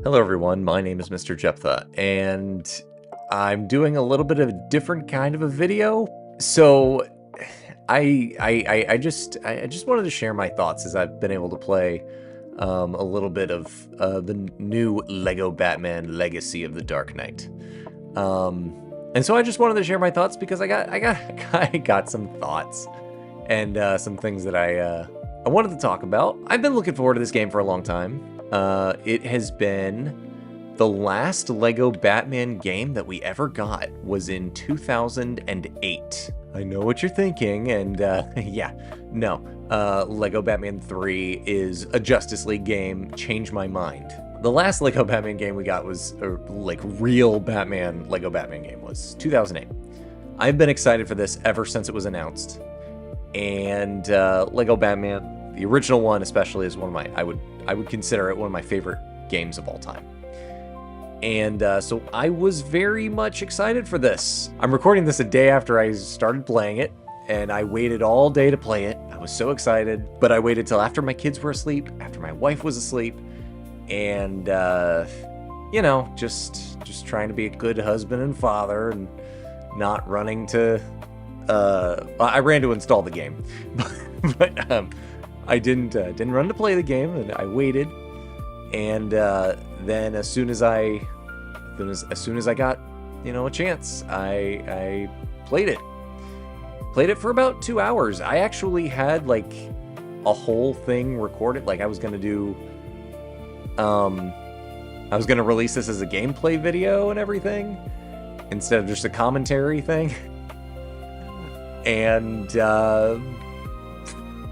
Hello everyone, my name is MrJepthah, and I'm doing a little bit of a different kind of a video. So I just wanted to share my thoughts as I've been able to play a little bit of the new Lego Batman Legacy of the Dark Knight. And so I just wanted to share my thoughts because I got some thoughts and some things that I wanted to talk about. I've been looking forward to this game for a long time. It has been the last Lego Batman game that we ever got was in 2008. I know what you're thinking, and yeah, no. Lego Batman 3 is a Justice League game. Changed my mind. The last Lego Batman game we got was, like, real Batman Lego Batman game was 2008. I've been excited for this ever since it was announced. And Lego Batman, the original one especially, is one of my, I would consider it one of my favorite games of all time. And so I was very much excited for this. I'm recording this a day after I started playing it, and I waited all day to play it. I was so excited, but I waited till after my kids were asleep, after my wife was asleep, and you know, just trying to be a good husband and father, and not running to. I ran to install the game, but I didn't run to play the game, and I waited, and then as soon as I got, you know, a chance, I played it. Played it for about 2 hours. I actually had like a whole thing recorded. Like I was gonna release this as a gameplay video and everything, instead of just a commentary thing. And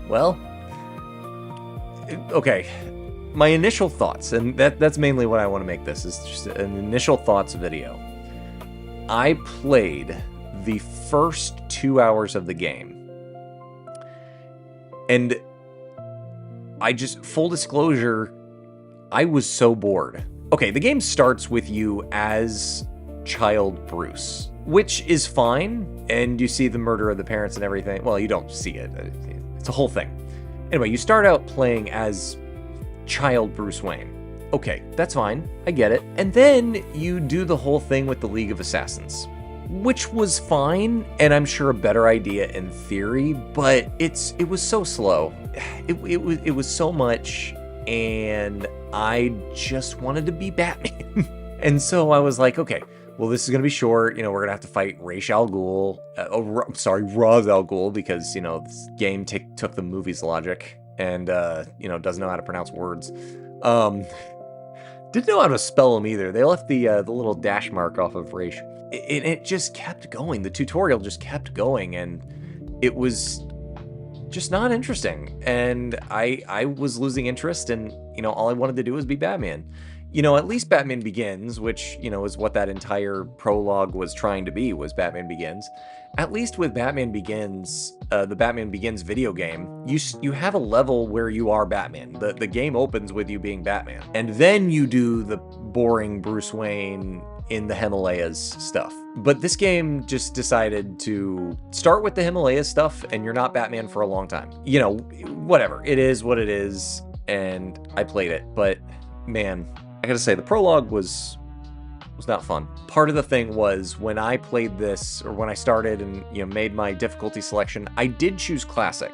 well, okay. My initial thoughts, and that's mainly what I want to make this, is just an initial thoughts video. I played the first 2 hours of the game, and I just, full disclosure, I was so bored. Okay, the game starts with you as child Bruce, which is fine, and you see the murder of the parents and everything. Well, you don't see it. It's a whole thing. Anyway, you start out playing as child Bruce Wayne. Okay, that's fine. I get it. And then you do the whole thing with the League of Assassins, which was fine, and I'm sure a better idea in theory, but it was so slow. It was so much, and I just wanted to be Batman. And so I was like, okay, well, this is going to be short. You know, we're going to have to fight Ra's al Ghul, Ra's al Ghul, because, you know, this game took the movie's logic and, you know, doesn't know how to pronounce words. Didn't know how to spell them either. They left the little dash mark off of Ra's. It just kept going. The tutorial just kept going, and it was just not interesting. And I was losing interest, and, you know, all I wanted to do was be Batman. You know, at least Batman Begins, which, you know, is what that entire prologue was trying to be, was Batman Begins. At least with Batman Begins, the Batman Begins video game, you have a level where you are Batman. The game opens with you being Batman. And then you do the boring Bruce Wayne in the Himalayas stuff. But this game just decided to start with the Himalayas stuff, and you're not Batman for a long time. You know, whatever. It is what it is, and I played it. But, man, I gotta say, the prologue was not fun. Part of the thing was, when I played this, or when I started and, you know, made my difficulty selection, I did choose Classic.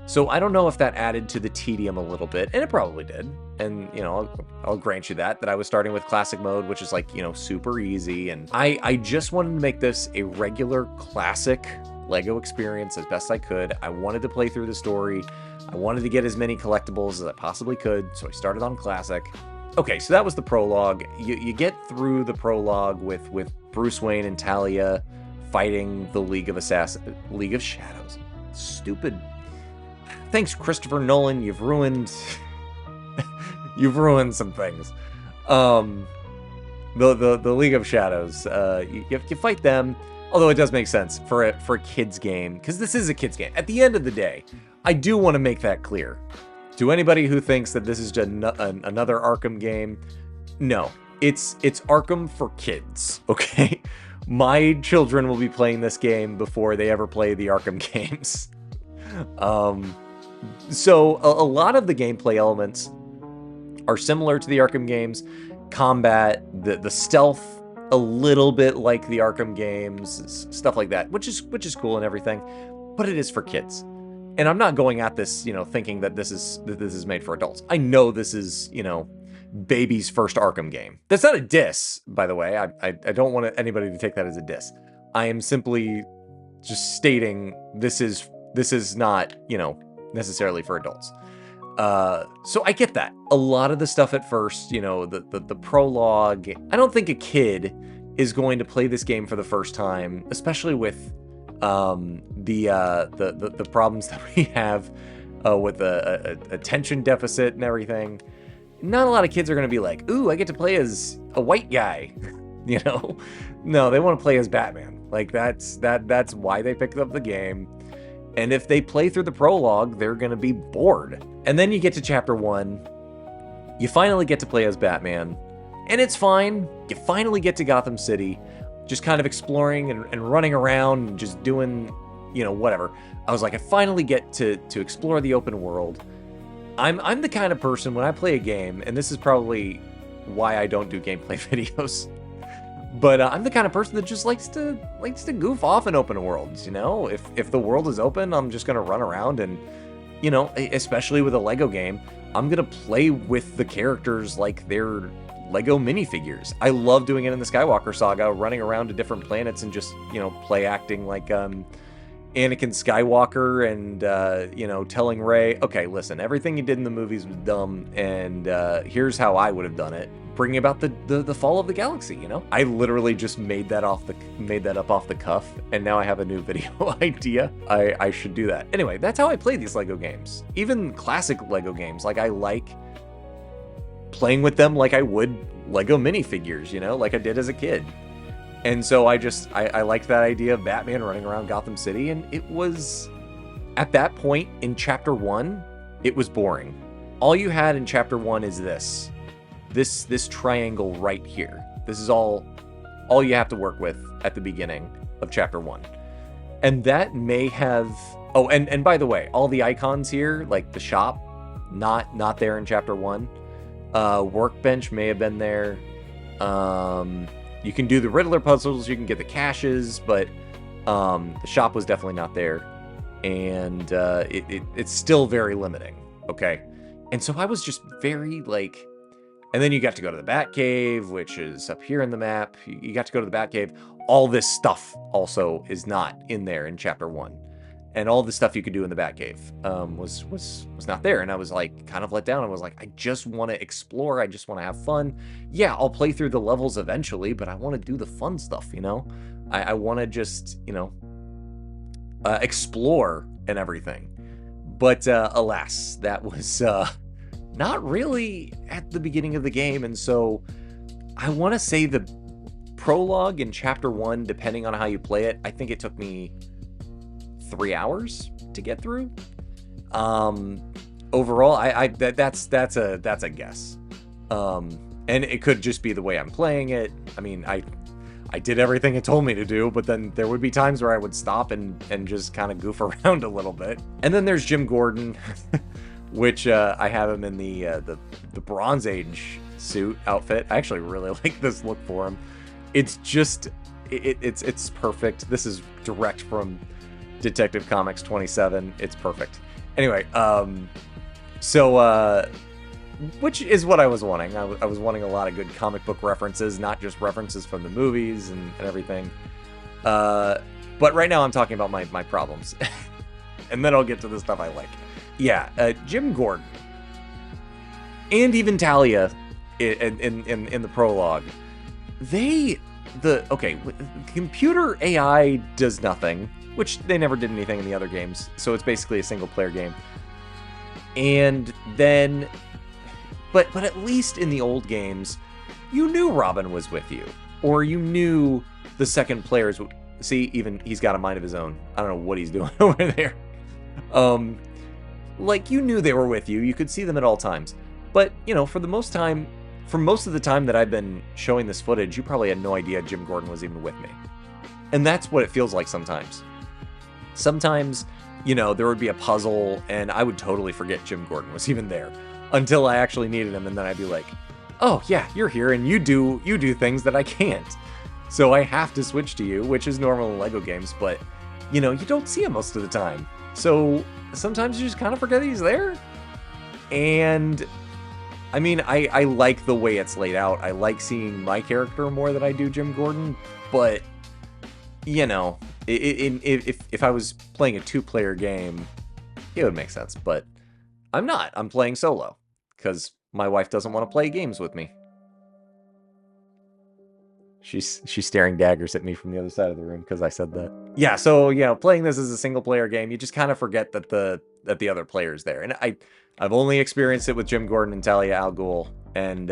So I don't know if that added to the tedium a little bit, and it probably did. And, you know, I'll grant you that I was starting with Classic mode, which is like, you know, super easy. And I just wanted to make this a regular classic Lego experience as best I could. I wanted to play through the story. I wanted to get as many collectibles as I possibly could, so I started on Classic. Okay, so that was the prologue. You get through the prologue with Bruce Wayne and Talia fighting the League of Shadows. Stupid. Thanks, Christopher Nolan. You've ruined some things. The League of Shadows. You fight them. Although it does make sense for a kid's game, because this is a kid's game. At the end of the day, I do want to make that clear. To anybody who thinks that this is just another Arkham game, no. It's Arkham for kids, okay? My children will be playing this game before they ever play the Arkham games. So a lot of the gameplay elements are similar to the Arkham games. Combat, the stealth, a little bit like the Arkham games, stuff like that, which is cool and everything, but it is for kids. And I'm not going at this, thinking that this is made for adults. I know this is, baby's first Arkham game. That's not a diss, by the way. I don't want anybody to take that as a diss. I am simply just stating this is not, necessarily for adults. So I get that. A lot of the stuff at first, the prologue, I don't think a kid is going to play this game for the first time, especially with the problems that we have with a attention deficit and everything. Not a lot of kids are going to be like, ooh, I get to play as a white guy. No, they want to play as Batman. Like that's why they picked up the game. And if they play through the prologue, they're going to be bored. And then you get to chapter 1. You finally get to play as Batman. And it's fine. You finally get to Gotham City. Just kind of exploring and running around and just doing, whatever. I was like, I finally get to explore the open world. I'm the kind of person, when I play a game, and this is probably why I don't do gameplay videos, but I'm the kind of person that just likes to goof off in open worlds, If the world is open, I'm just going to run around and, especially with a Lego game, I'm going to play with the characters like they're Lego minifigures. I love doing it in the Skywalker saga, running around to different planets and just, play acting like Anakin Skywalker and, telling Rey, okay, listen, everything you did in the movies was dumb, and here's how I would have done it. Bringing about the fall of the galaxy, I literally just made that up off the cuff, and now I have a new video idea. I should do that. Anyway, that's how I play these Lego games. Even classic Lego games, like I like playing with them like I would Lego minifigures, like I did as a kid. And so I liked that idea of Batman running around Gotham City, and it was, at that point in chapter 1, it was boring. All you had in chapter 1 is this triangle right here. This is all you have to work with at the beginning of chapter 1. And that may have, oh, and by the way, all the icons here, like the shop, not there in chapter 1. Workbench may have been there. You can do the Riddler puzzles, you can get the caches, but the shop was definitely not there. And it's still very limiting, okay? And so I was just very, like... And then you got to go to the Batcave, which is up here in the map. You got to go to the Batcave. All this stuff also is not in there in Chapter 1. And all the stuff you could do in the Batcave was not there. And I was like, kind of let down. I was like, I just want to explore. I just want to have fun. Yeah, I'll play through the levels eventually, but I want to do the fun stuff, I want to just, explore and everything. But alas, that was not really at the beginning of the game. And so I want to say the prologue in Chapter 1, depending on how you play it, I think it took me 3 hours to get through. Overall, that's a guess. And it could just be the way I'm playing it. I mean, I did everything it told me to do, but then there would be times where I would stop and just kind of goof around a little bit. And then there's Jim Gordon, which I have him in the Bronze Age suit outfit. I actually really like this look for him. It's just it's perfect. This is direct from Detective Comics 27. It's perfect. Anyway, so which is what I was wanting. I was wanting a lot of good comic book references, not just references from the movies and everything. But right now I'm talking about my problems. And then I'll get to the stuff I like. Yeah, Jim Gordon. And even Talia in the prologue. Computer AI does nothing, which they never did anything in the other games. So it's basically a single player game. And then, but at least in the old games, you knew Robin was with you, or you knew the second players. See, even he's got a mind of his own. I don't know what he's doing over there. Like you knew they were with you. You could see them at all times. But for most of the time that I've been showing this footage, you probably had no idea Jim Gordon was even with me. And that's what it feels like sometimes. Sometimes, there would be a puzzle and I would totally forget Jim Gordon was even there. until I actually needed him, and then I'd be like, oh yeah, you're here, and you do things that I can't. So I have to switch to you, which is normal in LEGO games, but, you know, you don't see him most of the time. So sometimes you just kind of forget he's there. And, I mean, I like the way it's laid out. I like seeing my character more than I do Jim Gordon, but, you know, if I was playing a 2-player game, it would make sense, but I'm not. I'm playing solo, because my wife doesn't want to play games with me. She's staring daggers at me from the other side of the room because I said that. Yeah, so, you know, playing this as a single-player game, you just kind of forget that the other player's there. And I've only experienced it with Jim Gordon and Talia al Ghul, and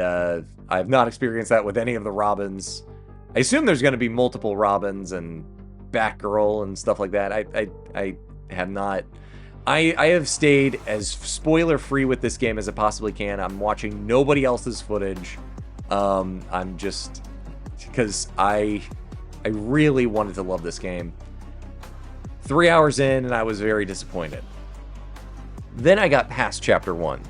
I've not experienced that with any of the Robins. I assume there's going to be multiple Robins and Batgirl and stuff like that. I have not. I have stayed as spoiler-free with this game as I possibly can. I'm watching nobody else's footage. I'm just... because I really wanted to love this game. 3 hours in, and I was very disappointed. Then I got past Chapter 1.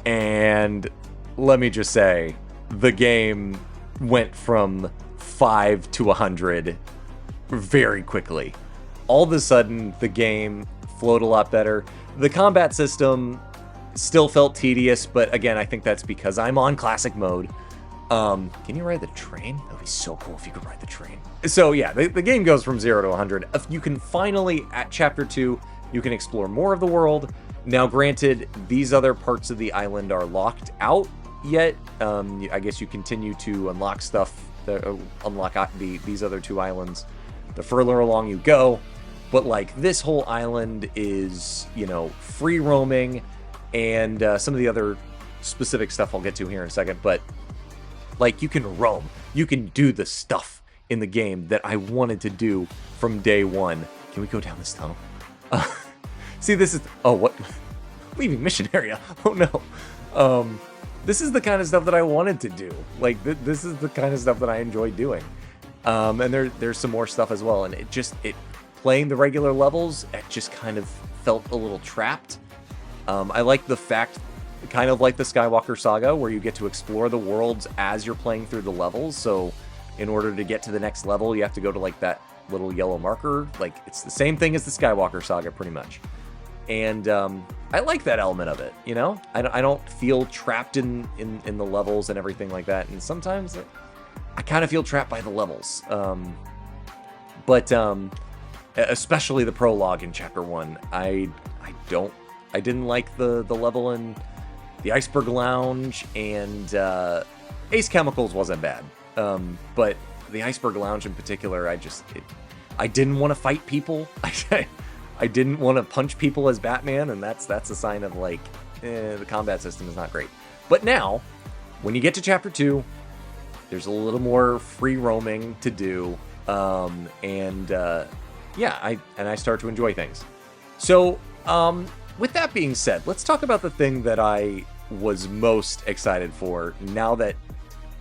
And let me just say, the game went from 5 to 100 very quickly. All of a sudden, the game flowed a lot better. The combat system still felt tedious, but again, I think that's because I'm on classic mode. Can you ride the train? That would be so cool if you could ride the train. So yeah, the game goes from 0 to 100. If you can finally, at Chapter 2, you can explore more of the world. Now, granted, these other parts of the island are locked out yet. I guess you continue to unlock stuff, unlock these other 2 islands the further along you go. But, like, this whole island is, you know, free roaming, and some of the other specific stuff I'll get to here in a second, but like, you can roam. You can do the stuff in the game that I wanted to do from day one. Can we go down this tunnel? See, this is... oh, what? Leaving mission area. Oh, no. This is the kind of stuff that I wanted to do. Like, this is the kind of stuff that I enjoy doing. And there's some more stuff as well. And playing the regular levels, it just kind of felt a little trapped. I like the fact... kind of like the Skywalker Saga, where you get to explore the worlds as you're playing through the levels. So in order to get to the next level, you have to go to like that little yellow marker. Like, it's the same thing as the Skywalker Saga, pretty much. And I like that element of it, you know? I don't feel trapped in the levels and everything like that. And sometimes I kind of feel trapped by the levels. But especially the prologue in Chapter 1. I didn't like the level in the Iceberg Lounge, and Ace Chemicals wasn't bad. But the Iceberg Lounge in particular, I didn't want to fight people. I didn't want to punch people as Batman, and that's a sign of, like, the combat system is not great. But now, when you get to Chapter 2, there's a little more free roaming to do, yeah, I start to enjoy things. So, with that being said, let's talk about the thing that I was most excited for now that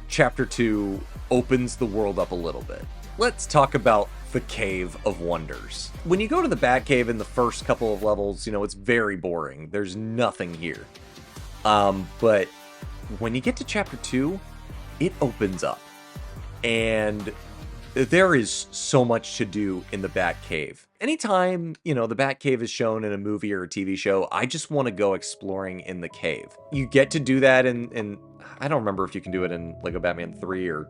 Chapter 2 opens the world up a little bit. Let's talk about the Cave of Wonders. When you go to the Batcave in the first couple of levels, you know, it's very boring. There's nothing here. But when you get to Chapter 2, it opens up. And there is so much to do in the Batcave. Anytime, you know, the Batcave is shown in a movie or a TV show, I just want to go exploring in the cave. You get to do that in I don't remember if you can do it in Lego Batman 3 or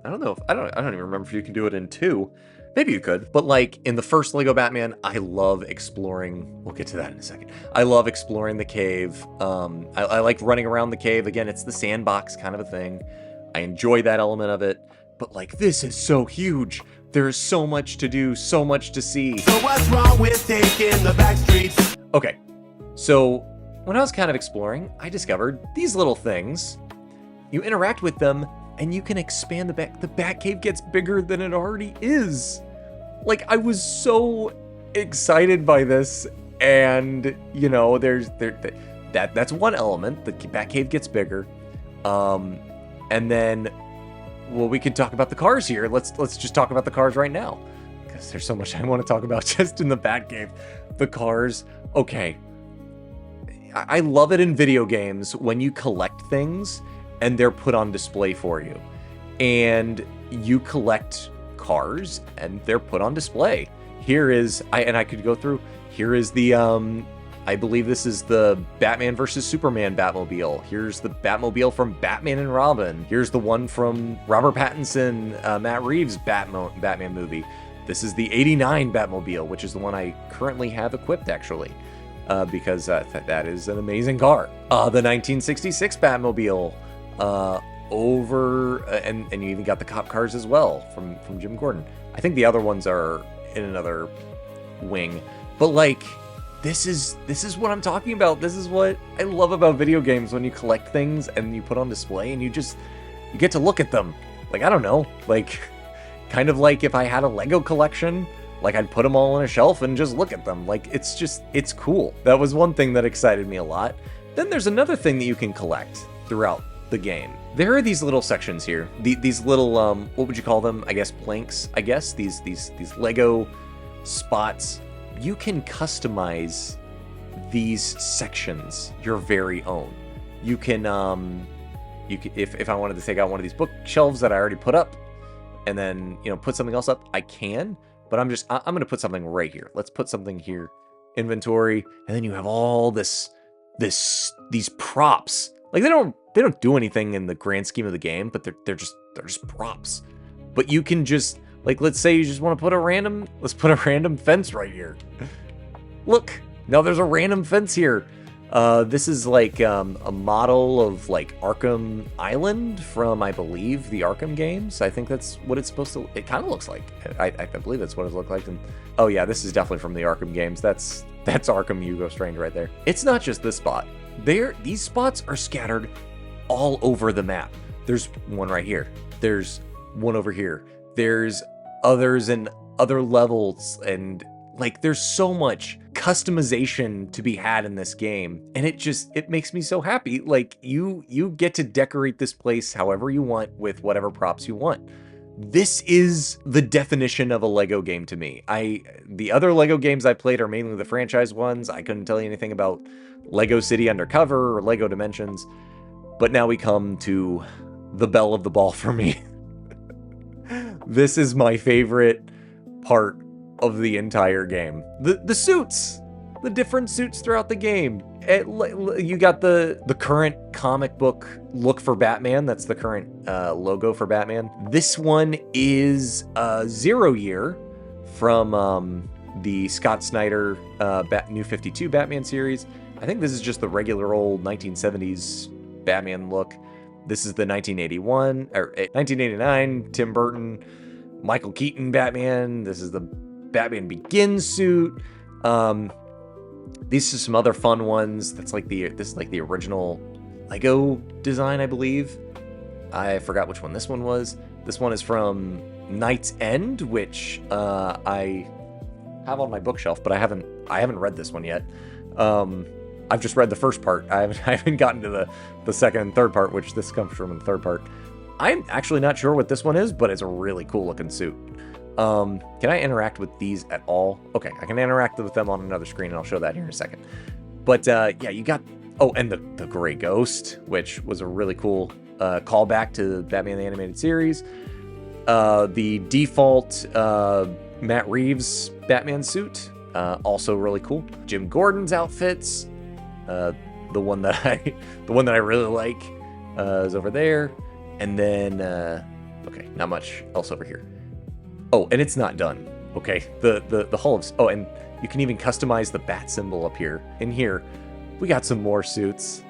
I don't know if I don't even remember if you can do it in 2. Maybe you could, but like in the first Lego Batman, I love exploring. We'll get to that in a second. I love exploring the cave. I like running around the cave. Again, it's the sandbox kind of a thing. I enjoy that element of it. But like, this is so huge. There's so much to do, so much to see. So what's wrong with taking the back streets? Okay, so when I was kind of exploring, I discovered these little things. You interact with them, and you can expand the Batcave gets bigger than it already is. Like, I was so excited by this, and you know, that's one element. The Batcave gets bigger, and then. Well, we could talk about the cars here. Let's just talk about the cars right now, because there's so much I want to talk about just in the Batcave. The cars, okay. I love it in video games when you collect things and they're put on display for you. And you collect cars and they're put on display. Here is, I could go through, here is the, I believe this is the Batman versus Superman Batmobile. Here's the Batmobile from Batman and Robin. Here's the one from Robert Pattinson, Matt Reeves' Batman movie. This is the 89 Batmobile, which is the one I currently have equipped, actually, because that is an amazing car. The 1966 Batmobile, and you even got the cop cars as well from Jim Gordon. I think the other ones are in another wing, but like, this is what I'm talking about. This is what I love about video games, when you collect things and you put on display and you get to look at them. Like, I don't know, like, kind of like if I had a Lego collection, like I'd put them all on a shelf and just look at them. Like, it's cool. That was one thing that excited me a lot. Then there's another thing that you can collect throughout the game. There are these little sections here. These little, what would you call them? I guess planks, I guess. These Lego spots. You can customize these sections your very own. You can, if I wanted to take out one of these bookshelves that I already put up, and then, you know, put something else up, I can, but I'm going to put something right here. Let's put something here, inventory, and then you have all these props. Like, they don't do anything in the grand scheme of the game, but they're just props. But you can just, like, let's say you just want to put let's put a random fence right here. Look, now there's a random fence here. This is like a model of like Arkham Island from, I believe, the Arkham games. I think that's what it's supposed to, it kind of looks like. I believe that's what it looked like. And oh yeah, this is definitely from the Arkham games. That's Arkham Hugo Strange right there. It's not just this spot. These spots are scattered all over the map. There's one right here. There's one over here. There's others in other levels, and like, there's so much customization to be had in this game, and it makes me so happy. Like, you get to decorate this place however you want with whatever props you want. This is the definition of a Lego game to me. The other Lego games I played are mainly the franchise ones. I couldn't tell you anything about Lego City Undercover or Lego Dimensions, but now we come to the belle of the ball for me. This is my favorite part of the entire game. The suits, the different suits throughout the game. You got the current comic book look for Batman. That's the current logo for Batman. This one is 0 year from the Scott Snyder New 52 Batman series. I think this is just the regular old 1970s Batman look. This is the 1981 or 1989 Tim Burton, Michael Keaton Batman. This is the Batman Begins suit. These are some other fun ones. This is like the original Lego design, I believe. I forgot which one this one was. This one is from Knight's End, which I have on my bookshelf, but I haven't read this one yet. I've just read the first part. I haven't gotten to the second and third part, which this comes from in the third part. I'm actually not sure what this one is, but it's a really cool looking suit. Can I interact with these at all? Okay, I can interact with them on another screen, and I'll show that here in a second. But yeah, you got, and the Gray Ghost, which was a really cool callback to Batman the Animated Series. The default Matt Reeves Batman suit, also really cool. Jim Gordon's outfits, the one that I really like is over there, and then okay, not much else over here. Oh, and it's not done. Okay, the hull of, and you can even customize the bat symbol up here. In here, we got some more suits.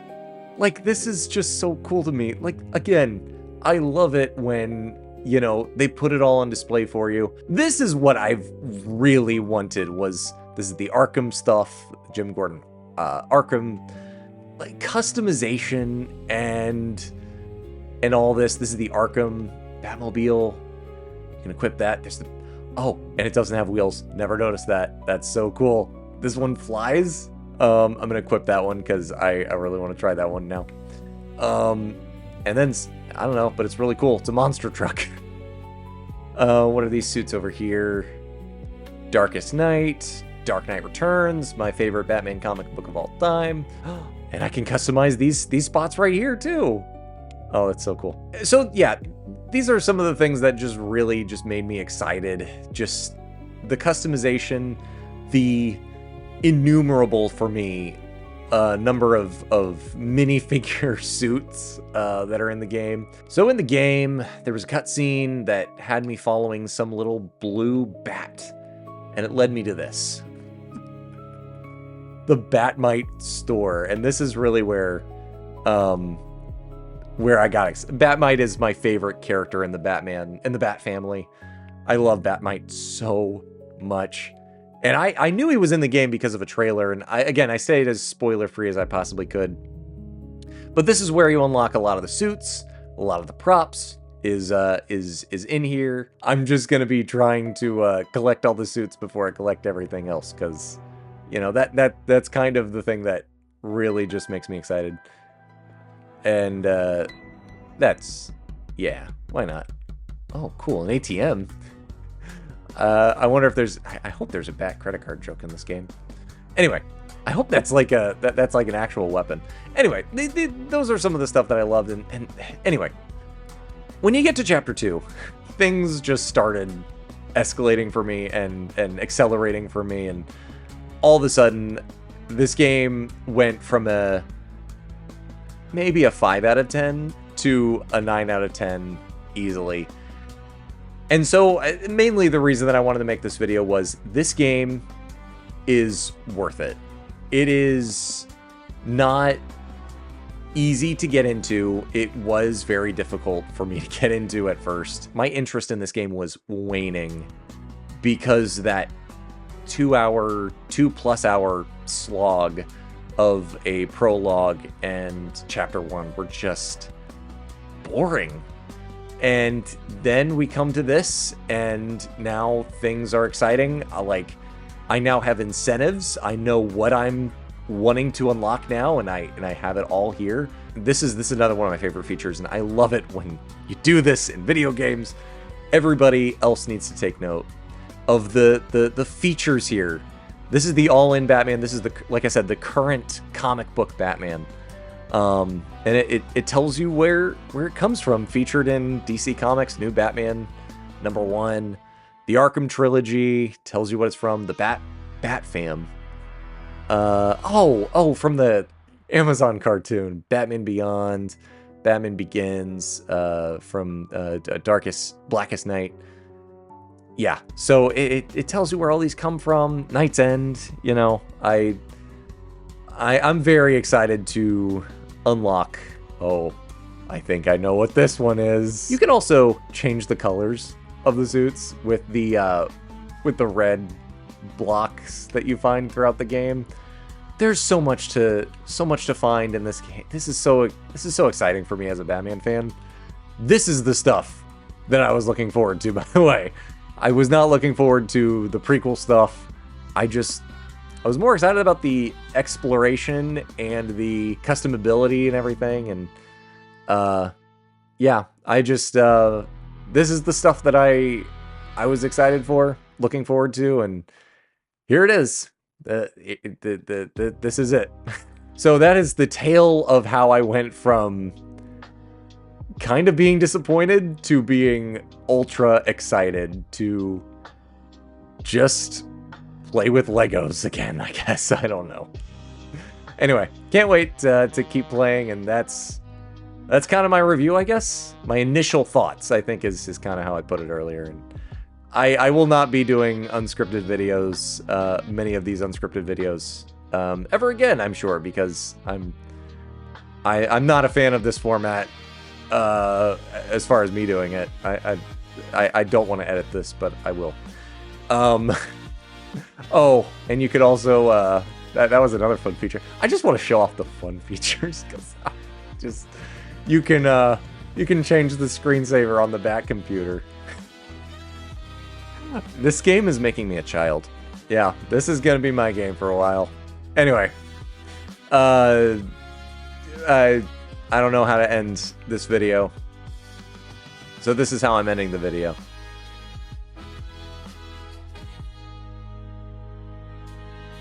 Like, this is just so cool to me. Like, again, I love it when, you know, they put it all on display for you. This is what I've really wanted, this is the Arkham stuff, Jim Gordon, Arkham, like, customization and all this. This is the Arkham Batmobile. You can equip that. There's and it doesn't have wheels. Never noticed that. That's so cool. This one flies. I'm gonna equip that one because I really want to try that one now. And then I don't know, but it's really cool. It's a monster truck. What are these suits over here? Darkest Night. Dark Knight Returns, my favorite Batman comic book of all time. And I can customize these spots right here too. Oh, that's so cool. So yeah, these are some of the things that just really just made me excited. Just the customization, the innumerable for me number of minifigure suits that are in the game. So in the game, there was a cutscene that had me following some little blue bat, and it led me to this. The Batmite store, and this is really where I got Batmite is my favorite character in the Bat family. I love Batmite so much. And I knew he was in the game because of a trailer, and I stayed as spoiler-free as I possibly could. But this is where you unlock a lot of the suits, a lot of the props is in here. I'm just gonna be trying to collect all the suits before I collect everything else, because you know that's kind of the thing that really just makes me excited. And yeah, why not? Oh, cool, an ATM. I wonder if there's. I hope there's a Bat credit card joke in this game. Anyway, I hope that's like that's like an actual weapon. Anyway, those are some of the stuff that I loved. And anyway, when you get to Chapter 2, things just started escalating for me and accelerating for me, and all of a sudden, this game went from maybe a 5 out of 10 to a 9 out of 10 easily. And so, mainly the reason that I wanted to make this video was this game is worth it. It is not easy to get into. It was very difficult for me to get into at first. My interest in this game was waning because that 2+ hour slog of a prologue and Chapter 1 were just boring. And then we come to this, and now things are exciting. I now have incentives. I know what I'm wanting to unlock now, and I have it all here. This is another one of my favorite features, and I love it when you do this in video games. Everybody else needs to take note of the features here. This is the all-in Batman. This is like I said, the current comic book Batman. And it tells you where it comes from. Featured in DC Comics, New Batman #1. The Arkham Trilogy tells you what it's from. The Bat Fam. From the Amazon cartoon. Batman Beyond. Batman Begins. From Blackest Night. Yeah, so it tells you where all these come from. Night's End, you know. I'm very excited to unlock. Oh, I think I know what this one is. You can also change the colors of the suits with the red blocks that you find throughout the game. There's so much to find in this game. This is so exciting for me as a Batman fan. This is the stuff that I was looking forward to, by the way. I was not looking forward to the prequel stuff. I was more excited about the exploration and the customability and everything. And yeah, this is the stuff that I was excited for, looking forward to, and here it is. This is it. So that is the tale of how I went from kind of being disappointed to being ultra excited to just play with Legos again, I guess. I don't know. Anyway, can't wait to keep playing, and that's kind of my review, I guess. My initial thoughts, I think, is kind of how I put it earlier. And I will not be doing unscripted videos, many of these unscripted videos, ever again, I'm sure, because I'm not a fan of this format. As far as me doing it, I don't want to edit this, but I will. Oh, and you could also that was another fun feature. I just want to show off the fun features because you can change the screensaver on the back computer. This game is making me a child. Yeah, this is gonna be my game for a while. Anyway, I don't know how to end this video, so this is how I'm ending the video.